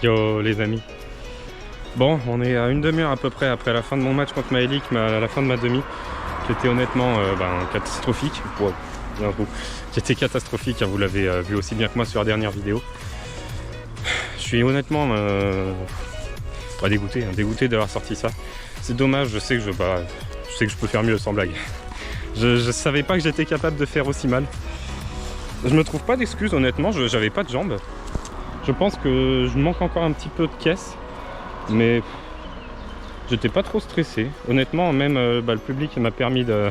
Yo les amis. Bon, on est à une demi-heure à peu près après la fin de mon match contre Maëlik, mais à la fin de ma demi, qui était honnêtement catastrophique. Wow, d'un coup. Qui était catastrophique, hein, vous l'avez vu aussi bien que moi sur la dernière vidéo. Je suis honnêtement dégoûté, hein, dégoûté d'avoir sorti ça. C'est dommage, je sais que je peux faire mieux sans blague. Je savais pas que j'étais capable de faire aussi mal. Je me trouve pas d'excuses honnêtement, j'avais pas de jambes. Je pense que je manque encore un petit peu de caisse, mais j'étais pas trop stressé. Honnêtement, même le public m'a permis de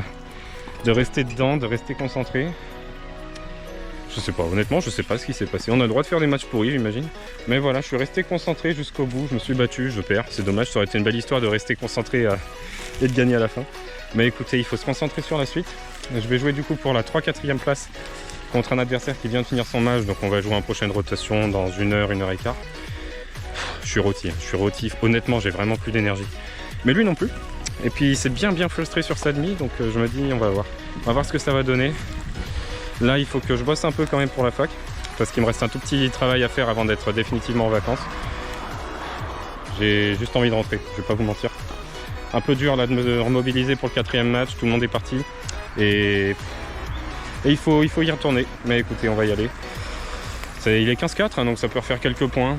rester dedans, de rester concentré. Je sais pas, honnêtement, je sais pas ce qui s'est passé. On a le droit de faire des matchs pourris, j'imagine. Mais voilà, je suis resté concentré jusqu'au bout. Je me suis battu, je perds. C'est dommage, ça aurait été une belle histoire de rester concentré et de gagner à la fin. Mais écoutez, il faut se concentrer sur la suite. Je vais jouer du coup pour la 3-4e place contre un adversaire qui vient de finir son match. Donc on va jouer en prochaine rotation dans 1 heure, 1 heure et quart. Je suis rôti. Honnêtement, j'ai vraiment plus d'énergie. Mais lui non plus. Et puis il s'est bien frustré sur sa demi. Donc je me dis, on va voir. On va voir ce que ça va donner. Là, il faut que je bosse un peu quand même pour la fac. Parce qu'il me reste un tout petit travail à faire avant d'être définitivement en vacances. J'ai juste envie de rentrer, je vais pas vous mentir. Un peu dur là de me remobiliser pour le 4e match. Tout le monde est parti. Et il faut y retourner. Mais écoutez, on va y aller. Il est 15-4, hein, donc ça peut refaire quelques points.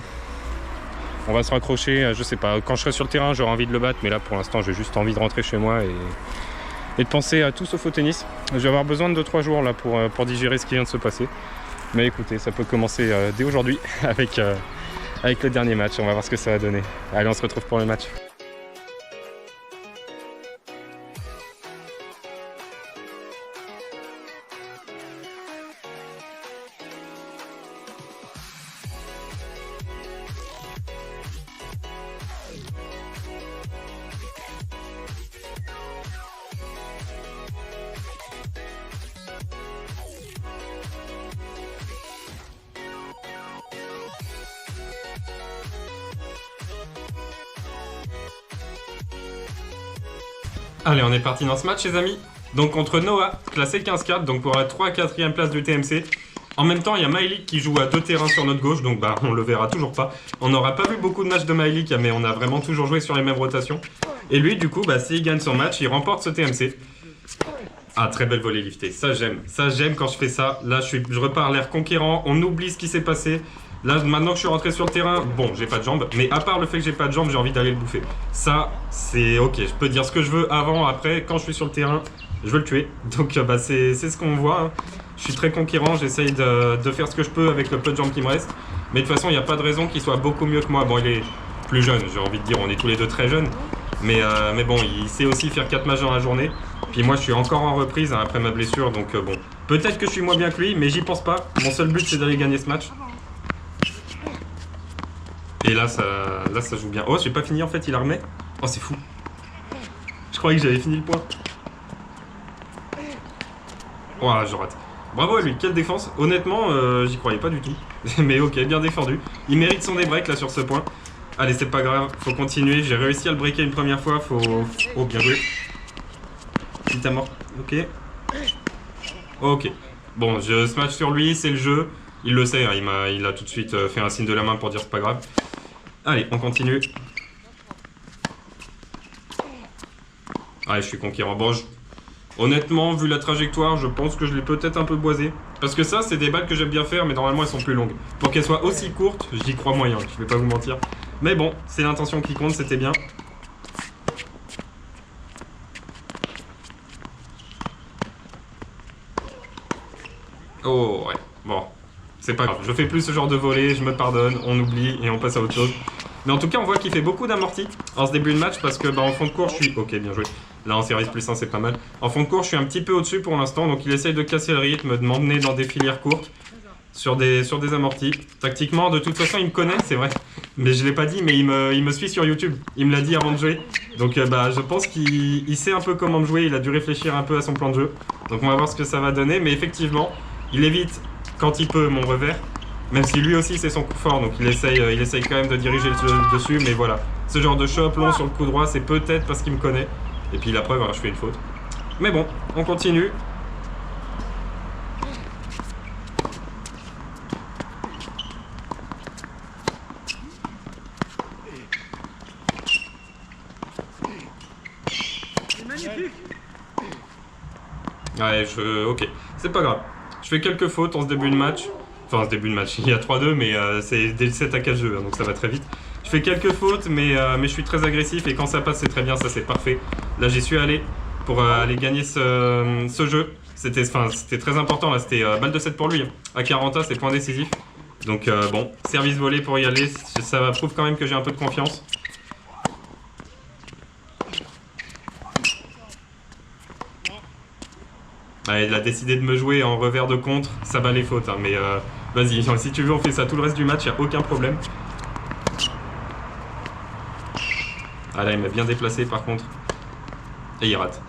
On va se raccrocher, je sais pas, quand je serai sur le terrain j'aurai envie de le battre, mais là pour l'instant j'ai juste envie de rentrer chez moi et de penser à tout sauf au tennis. Je vais avoir besoin de 2-3 jours là pour digérer ce qui vient de se passer. Mais écoutez, ça peut commencer dès aujourd'hui avec le dernier match, on va voir ce que ça va donner. Allez, on se retrouve pour le match. Allez, on est parti dans ce match les amis. Donc contre Noah, classé 15-4, donc pour la 3-4e place du TMC. En même temps, il y a Maëlik qui joue à 2 terrains sur notre gauche, donc on le verra toujours pas. On n'aura pas vu beaucoup de matchs de Maëlik, mais on a vraiment toujours joué sur les mêmes rotations. Et lui, du coup, s'il gagne son match, il remporte ce TMC. Ah, très belle volée liftée, ça j'aime quand je fais ça. Là, je repars l'air conquérant, on oublie ce qui s'est passé. Là, maintenant que je suis rentré sur le terrain, bon, j'ai pas de jambes, mais à part le fait que j'ai pas de jambes, j'ai envie d'aller le bouffer. Ça, c'est ok, je peux dire ce que je veux avant, après, quand je suis sur le terrain, je veux le tuer. Donc, c'est ce qu'on voit. Hein. Je suis très conquérant, j'essaye de faire ce que je peux avec le peu de jambes qui me reste. Mais de toute façon, il n'y a pas de raison qu'il soit beaucoup mieux que moi. Bon, il est plus jeune, j'ai envie de dire, on est tous les deux très jeunes. Mais bon, il sait aussi faire 4 matchs dans la journée. Puis moi, je suis encore en reprise hein, après ma blessure, donc bon. Peut-être que je suis moins bien que lui, mais j'y pense pas. Mon seul but, c'est d'aller gagner ce match. Et là, ça joue bien. Oh, j'ai pas fini en fait, il la remet. Oh, c'est fou. Je croyais que j'avais fini le point. Oh, je rate. Bravo à lui, quelle défense. Honnêtement, j'y croyais pas du tout. Mais ok, bien défendu. Il mérite son débreak là sur ce point. Allez, c'est pas grave, faut continuer. J'ai réussi à le breaker une première fois. Oh, bien joué. Petite amort. Ok. Ok. Bon, je smash sur lui, c'est le jeu. Il le sait, hein, il a tout de suite fait un signe de la main pour dire c'est pas grave. Allez, on continue. Allez, je suis conquérant. Bon, honnêtement, vu la trajectoire, je pense que je l'ai peut-être un peu boisé. Parce que ça, c'est des balles que j'aime bien faire, mais normalement, elles sont plus longues. Pour qu'elles soient aussi courtes, j'y crois moyen, je vais pas vous mentir. Mais bon, c'est l'intention qui compte, c'était bien. Oh, ouais, bon. C'est pas grave, je fais plus ce genre de volée, je me pardonne, on oublie et on passe à autre chose. Mais en tout cas, on voit qu'il fait beaucoup d'amortis en ce début de match parce que en fond de cours, je suis... Ok, bien joué. Là, en service plus 1, c'est pas mal. En fond de cours, je suis un petit peu au-dessus pour l'instant, donc il essaye de casser le rythme, de m'emmener dans des filières courtes sur des amortis. Tactiquement, de toute façon, il me connaît, c'est vrai. Mais je l'ai pas dit, mais il me suit sur YouTube. Il me l'a dit avant de jouer. Donc je pense qu'il sait un peu comment me jouer, il a dû réfléchir un peu à son plan de jeu. Donc on va voir ce que ça va donner, mais effectivement, il évite quand il peut mon revers, même si lui aussi c'est son coup fort, donc il essaye quand même de diriger le dessus, mais voilà. Ce genre de chop long sur le coup droit, c'est peut-être parce qu'il me connaît. Et puis la preuve, hein, je fais une faute. Mais bon, on continue. Ouais, ok, c'est pas grave. Je fais quelques fautes en ce début de match. Enfin, ce début de match, il y a 3-2, mais c'est dès le 7 à 4 jeux, hein, donc ça va très vite. Je fais quelques fautes, mais je suis très agressif et quand ça passe, c'est très bien, ça c'est parfait. Là, j'y suis allé pour aller gagner ce jeu. C'était très important, là, c'était balle de 7 pour lui. Hein. À 40, c'est point décisif. Donc bon, service volé pour y aller, ça prouve quand même que j'ai un peu de confiance. Ouais, il a décidé de me jouer en revers de contre, ça bat les fautes, hein, mais vas-y, si tu veux on fait ça tout le reste du match, il n'y a aucun problème. Ah là il m'a bien déplacé par contre. Et il rate.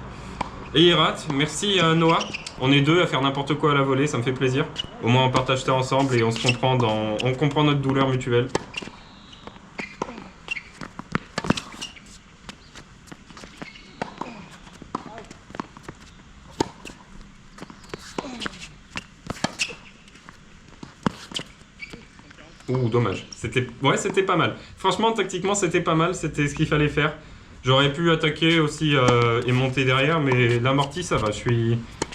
Et il rate, merci Noah. On est deux à faire n'importe quoi à la volée, ça me fait plaisir. Au moins on partage ça ensemble et on comprend notre douleur mutuelle. Ouh, dommage. Ouais, c'était pas mal. Franchement, tactiquement, c'était pas mal. C'était ce qu'il fallait faire. J'aurais pu attaquer aussi et monter derrière, mais l'amorti, ça va.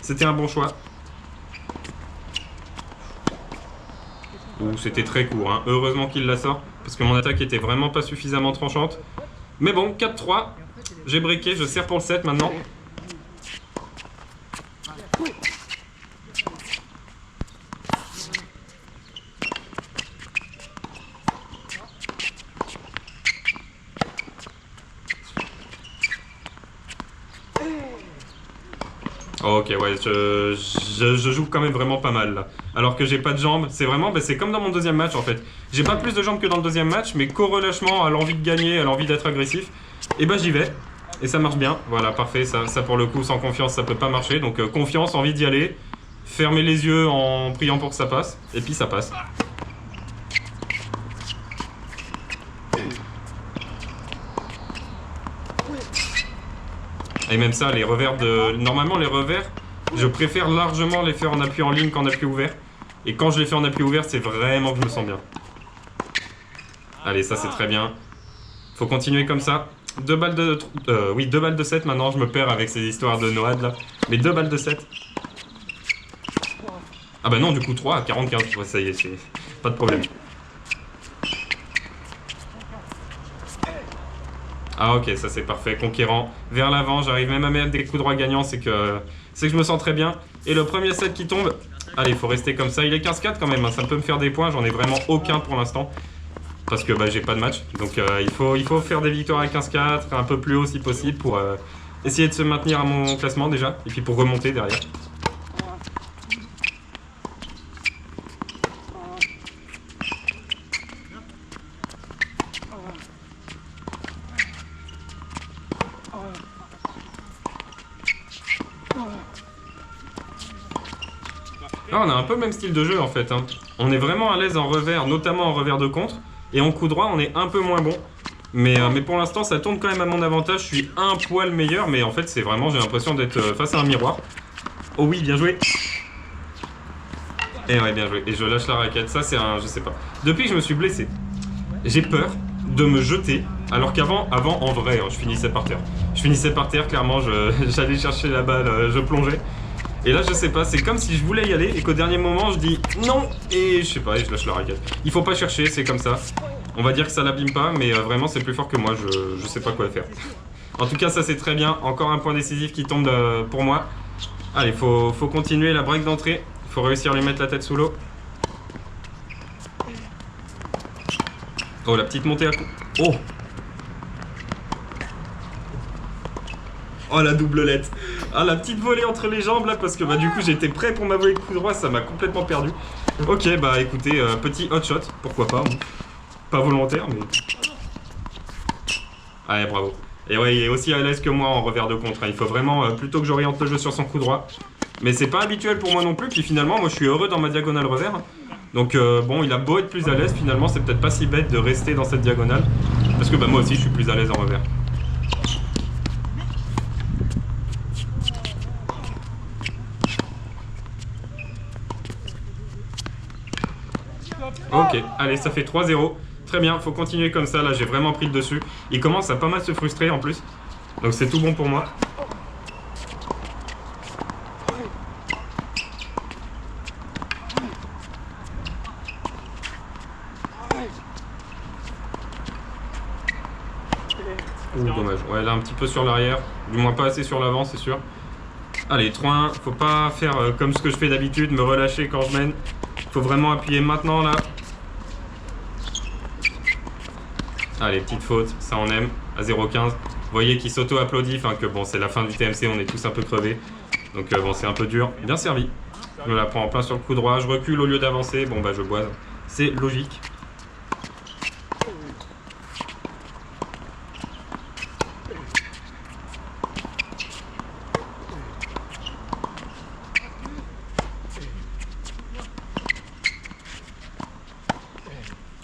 C'était un bon choix. Ouh, c'était très court. Hein. Heureusement qu'il la sort, parce que mon attaque était vraiment pas suffisamment tranchante. Mais bon, 4-3. J'ai breaké, je sers pour le 7 maintenant. Oh, ok, ouais, je joue quand même vraiment pas mal là. Alors que j'ai pas de jambes, c'est vraiment, c'est comme dans mon deuxième match en fait. J'ai pas plus de jambes que dans le deuxième match, mais qu'au relâchement, à l'envie de gagner, à l'envie d'être agressif, et bah j'y vais. Et ça marche bien, voilà, parfait, ça pour le coup, sans confiance, ça peut pas marcher. Donc confiance, envie d'y aller, fermer les yeux en priant pour que ça passe, et puis ça passe. Et même ça, les revers Normalement, les revers, je préfère largement les faire en appui en ligne qu'en appui ouvert. Et quand je les fais en appui ouvert, c'est vraiment que je me sens bien. Allez, ça c'est très bien. Faut continuer comme ça. 2 balles de 7 maintenant, je me perds avec ces histoires de Noad là. Mais 2 balles de 7. Ah bah non, du coup 3 à 45. Ouais, ça y est, c'est pas de problème. Ah ok, ça c'est parfait, conquérant, vers l'avant, j'arrive même à mettre des coups droits gagnants, c'est que je me sens très bien. Et le premier set qui tombe, allez, il faut rester comme ça, il est 15-4 quand même, hein. Ça peut me faire des points, j'en ai vraiment aucun pour l'instant. Parce que j'ai pas de match, donc il faut faire des victoires à 15-4, un peu plus haut si possible pour essayer de se maintenir à mon classement déjà, et puis pour remonter derrière. Ah, on a un peu le même style de jeu en fait. Hein. On est vraiment à l'aise en revers, notamment en revers de contre. Et en coup droit, on est un peu moins bon. Mais pour l'instant, ça tourne quand même à mon avantage. Je suis un poil meilleur, mais en fait, c'est vraiment, j'ai l'impression d'être face à un miroir. Oh oui, bien joué. Et ouais, bien joué. Et je lâche la raquette. Ça, c'est un, je sais pas. Depuis que je me suis blessé, j'ai peur de me jeter. Alors qu'avant, en vrai, hein, je finissais par terre. Je finissais par terre, clairement, j'allais chercher la balle, je plongeais. Et là je sais pas, c'est comme si je voulais y aller et qu'au dernier moment je dis non et je sais pas, et je lâche la raquette. Il faut pas chercher, c'est comme ça. On va dire que ça l'abîme pas, mais vraiment c'est plus fort que moi, je sais pas quoi faire. En tout cas ça c'est très bien, encore un point décisif qui tombe pour moi. Allez, faut continuer la break d'entrée, faut réussir à lui mettre la tête sous l'eau. Oh la petite montée à coup. Oh. Oh la doublelette. Ah la petite volée entre les jambes là parce que du coup j'étais prêt pour ma volée de coup droit, ça m'a complètement perdu. Ok bah écoutez, petit hot shot, pourquoi pas. Pas volontaire mais... Allez bravo. Et ouais il est aussi à l'aise que moi en revers de contre, hein. Il faut vraiment plutôt que j'oriente le jeu sur son coup droit. Mais c'est pas habituel pour moi non plus, puis finalement moi je suis heureux dans ma diagonale revers. Donc bon il a beau être plus à l'aise, finalement c'est peut-être pas si bête de rester dans cette diagonale. Parce que moi aussi je suis plus à l'aise en revers. Ok, allez, ça fait 3-0. Très bien, faut continuer comme ça. Là, j'ai vraiment pris le dessus. Il commence à pas mal se frustrer en plus. Donc, c'est tout bon pour moi. Ouh, dommage. Ouais, là un petit peu sur l'arrière, du moins pas assez sur l'avant, c'est sûr. Allez, 3-1, faut pas faire comme ce que je fais d'habitude, me relâcher quand je mène. Faut vraiment appuyer maintenant là. Allez, petite faute, ça on aime, à 0,15. Vous voyez qu'il s'auto-applaudit, enfin que bon, c'est la fin du TMC, on est tous un peu crevés. Donc bon, c'est un peu dur. Bien servi. Je me la prends en plein sur le coup droit, je recule au lieu d'avancer. Bon bah je boise. C'est logique.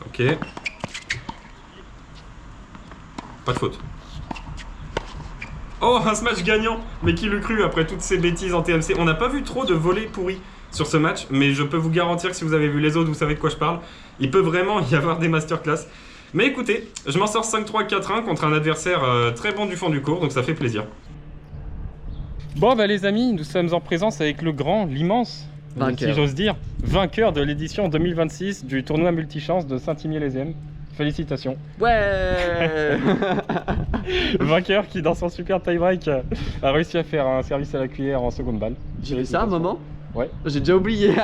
Ok. Pas de faute. Oh, un smash gagnant! Mais qui l'eût cru après toutes ces bêtises en TMC? On n'a pas vu trop de volets pourris sur ce match, mais je peux vous garantir que si vous avez vu les autres, vous savez de quoi je parle. Il peut vraiment y avoir des masterclass. Mais écoutez, je m'en sors 5-3, 4-1 contre un adversaire très bon du fond du cours, donc ça fait plaisir. Bon bah les amis, nous sommes en présence avec le grand, l'immense, si j'ose dire, vainqueur de l'édition 2026 du tournoi multichance de Saint-Imier-les-Aisnes. Félicitations. Ouais. Vainqueur qui dans son super tie-break a réussi à faire un service à la cuillère en seconde balle. J'ai fait ça un moment? Ouais. J'ai déjà oublié.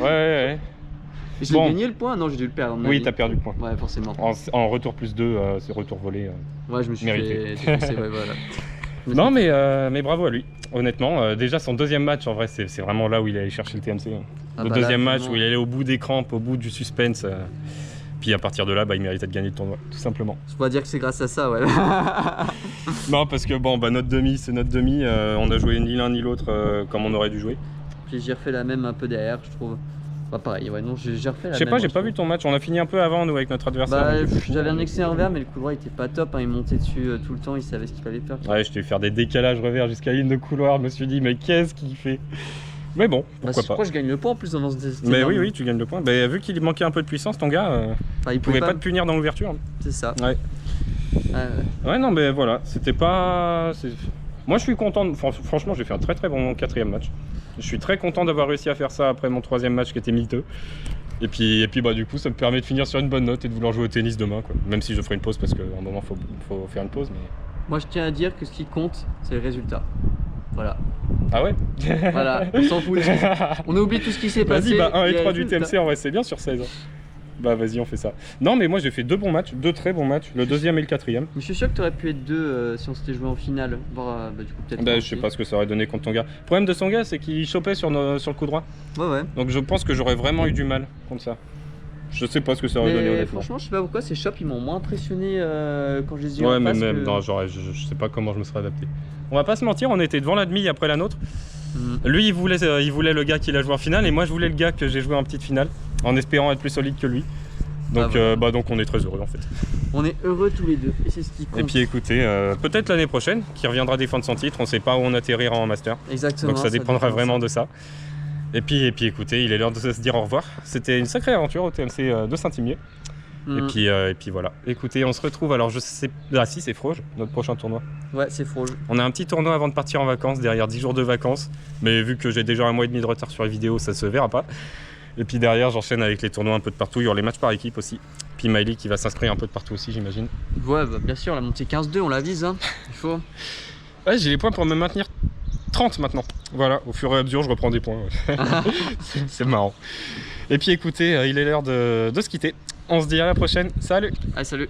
Ouais. J'ai gagné le point? Non, j'ai dû le perdre. Oui, t'as perdu le point. Ouais, forcément. En retour plus 2, c'est retour volé. Ouais, je me suis mérité. fait défoncer, ouais, voilà. Non, mais bravo à lui. Honnêtement, déjà son deuxième match, en vrai, c'est vraiment là où il est allé chercher le TMC. Le deuxième match où il est allé au bout des crampes, au bout du suspense. Puis à partir de là, bah, il méritait de gagner le tournoi, tout simplement. Je pourrais dire que c'est grâce à ça, ouais. Non, parce que bon, bah, notre demi, c'est notre demi. On a joué ni l'un ni l'autre comme on aurait dû jouer. Puis j'ai refait la même un peu derrière, je trouve. Bah pareil, ouais, non, j'ai refait la même. Je sais pas, j'ai pas vu ton match. On a fini un peu avant, nous, avec notre adversaire. Bah, j'avais un excellent revers, mais le couloir était pas top. Hein. Il montait dessus tout le temps, il savait ce qu'il fallait faire. Ouais, je t'ai fait faire des décalages revers jusqu'à la ligne de couloir. Je me suis dit, mais qu'est-ce qu'il fait? Mais bon, pourquoi pas. Pourquoi je gagne le point en plus dans ce Mais oui, tu gagnes le point. Bah, vu qu'il manquait un peu de puissance, ton gars, il pouvait pas te punir dans l'ouverture. C'est ça. Ouais. Ouais, non, mais voilà, c'était pas. Moi, je suis content. Franchement, j'ai fait un très bon quatrième match. Je suis très content d'avoir réussi à faire ça après mon troisième match qui était miteux. Et puis bah, du coup, ça me permet de finir sur une bonne note et de vouloir jouer au tennis demain, quoi. Même si je ferai une pause parce qu'à un moment, faut faire une pause. Mais... Moi, je tiens à dire que ce qui compte, c'est le résultat. Voilà. Ah ouais? Voilà, on s'en fout. On a oublié tout ce qui s'est passé. Vas-y, bah 1 et 3 du TMC, en vrai, c'est bien sur 16. Bah vas-y, on fait ça. Non, mais moi j'ai fait deux très bons matchs, le deuxième et le quatrième. Mais je suis sûr que t'aurais pu être deux si on s'était joué en finale. Voir, bah, du coup, peut-être. Bah, je sais pas ce que ça aurait donné contre ton gars. Le problème de son gars, c'est qu'il chopait sur le coup droit. Ouais. Donc je pense que j'aurais vraiment eu du mal contre ça. Je sais pas ce que ça aurait donné honnêtement. Franchement, je sais pas pourquoi ces shops ils m'ont moins impressionné quand je les ai eu en en face. Ouais, mais même, non, je sais pas comment je me serais adapté. On va pas se mentir, on était devant la demi après la nôtre. Lui, il voulait le gars qu'il a joué en finale, et moi, je voulais le gars que j'ai joué en petite finale, en espérant être plus solide que lui. Donc, donc on est très heureux en fait. On est heureux tous les deux, et c'est ce qui compte. Et puis écoutez, peut-être l'année prochaine, qui reviendra défendre son titre, on sait pas où on atterrira en master. Exactement. Donc ça dépendra vraiment de ça. Et puis écoutez, il est l'heure de se dire au revoir. C'était une sacrée aventure au TMC de Saint-Imier. Et puis voilà. Écoutez, on se retrouve, alors je sais... Ah si, c'est Froge, notre prochain tournoi. Ouais, c'est Froge. On a un petit tournoi avant de partir en vacances, derrière 10 jours de vacances. Mais vu que j'ai déjà 1 mois et demi de retard sur les vidéos, ça se verra pas. Et puis derrière, j'enchaîne avec les tournois un peu de partout. Il y aura les matchs par équipe aussi. Puis Miley qui va s'inscrire un peu de partout aussi, j'imagine. Ouais, bah, bien sûr, la montée 15-2, on la vise, hein. Il faut. Ouais, j'ai les points pour me maintenir 30 maintenant. Voilà, au fur et à mesure, je reprends des points. Ouais. C'est marrant. Et puis écoutez, il est l'heure de se quitter. On se dit à la prochaine. Salut! Allez, salut!